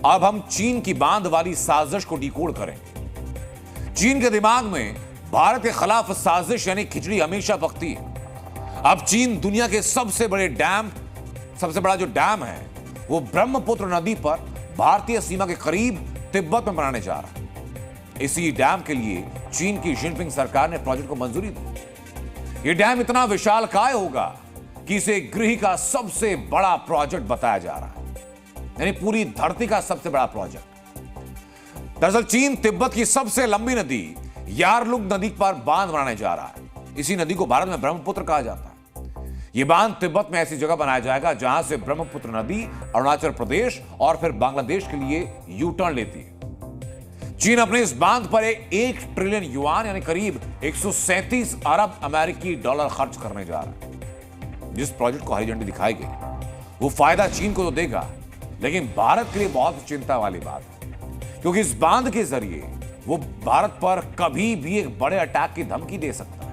अब हम चीन की बांध वाली साजिश को डिकोड करेंगे। चीन के दिमाग में भारत के खिलाफ साजिश यानी खिचड़ी हमेशा पकती है। अब चीन दुनिया के सबसे बड़ा जो डैम है वो ब्रह्मपुत्र नदी पर भारतीय सीमा के करीब तिब्बत में बनाने जा रहा है। इसी डैम के लिए चीन की जिनपिंग सरकार ने प्रोजेक्ट को मंजूरी दी। यह डैम इतना विशालकाय होगा कि इसे गृह का सबसे बड़ा प्रोजेक्ट बताया जा रहा है, यानी पूरी धरती का सबसे बड़ा प्रोजेक्ट। दरअसल चीन तिब्बत की सबसे लंबी नदी यारलुंग नदी पर बांध बनाने जा रहा है। इसी नदी को भारत में ब्रह्मपुत्र कहा जाता है। यह बांध तिब्बत में ऐसी जगह बनाया जाएगा जहां से ब्रह्मपुत्र नदी अरुणाचल प्रदेश और फिर बांग्लादेश के लिए यू टर्न लेती है। चीन अपने इस बांध पर 1 ट्रिलियन युआन यानी करीब 137 अरब अमेरिकी डॉलर खर्च करने जा रहा है। जिस प्रोजेक्ट को हरी झंडी दिखाई गई वो फायदा चीन को तो देगा, लेकिन भारत के लिए बहुत चिंता वाली बात है, क्योंकि इस बांध के जरिए वो भारत पर कभी भी एक बड़े अटैक की धमकी दे सकता है।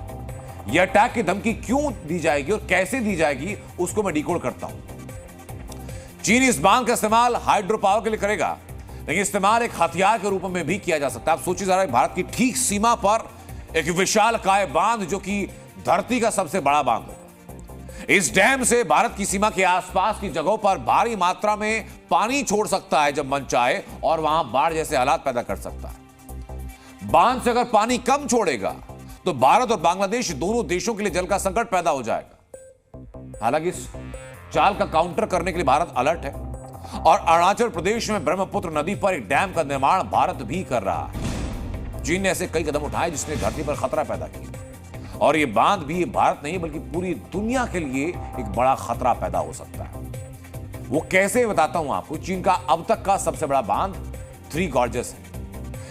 यह अटैक की धमकी क्यों दी जाएगी और कैसे दी जाएगी उसको मैं डिकोड करता हूं। चीन इस बांध का इस्तेमाल हाइड्रो पावर के लिए करेगा, लेकिन इस्तेमाल एक हथियार के रूप में भी किया जा सकता है। आप सोचिए जरा, भारत की ठीक सीमा पर एक विशालकाय बांध जो कि धरती का सबसे बड़ा बांध होगा। इस डैम से भारत की सीमा के आसपास की जगहों पर भारी मात्रा में पानी छोड़ सकता है जब मन चाहे, और वहां बाढ़ जैसे हालात पैदा कर सकता है। बांध से अगर पानी कम छोड़ेगा तो भारत और बांग्लादेश दोनों देशों के लिए जल का संकट पैदा हो जाएगा। हालांकि इस चाल का काउंटर करने के लिए भारत अलर्ट है और अरुणाचल प्रदेश में ब्रह्मपुत्र नदी पर एक डैम का निर्माण भारत भी कर रहा है। चीन ने ऐसे कई कदम उठाए जिसने धरती पर खतरा पैदा किया, और यह बांध भी भारत नहीं बल्कि पूरी दुनिया के लिए एक बड़ा खतरा पैदा हो सकता है। वो कैसे बताता हूं आपको। चीन का अब तक का सबसे बड़ा बांध थ्री गॉर्जेस है।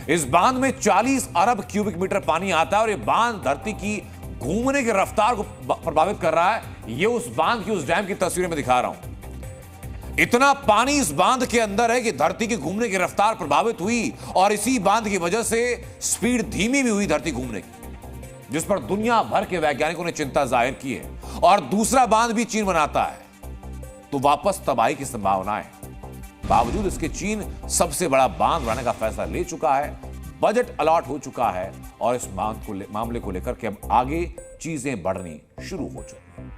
इस बांध में 40 अरब क्यूबिक मीटर पानी आता है और यह बांध धरती की घूमने की रफ्तार को प्रभावित कर रहा है। यह उस बांध की, उस डैम की तस्वीरें में दिखा रहा हूं। इतना पानी इस बांध के अंदर है कि धरती की घूमने की रफ्तार प्रभावित हुई, और इसी बांध की वजह से स्पीड धीमी भी हुई धरती घूमने की, जिस पर दुनिया भर के वैज्ञानिकों ने चिंता जाहिर की है। और दूसरा बांध भी चीन बनाता है तो वापस तबाही की संभावना है। बावजूद इसके चीन सबसे बड़ा बांध बनाने का फैसला ले चुका है, बजट अलॉट हो चुका है, और इस मामले को लेकर के अब आगे चीजें बढ़नी शुरू हो चुकी हैं।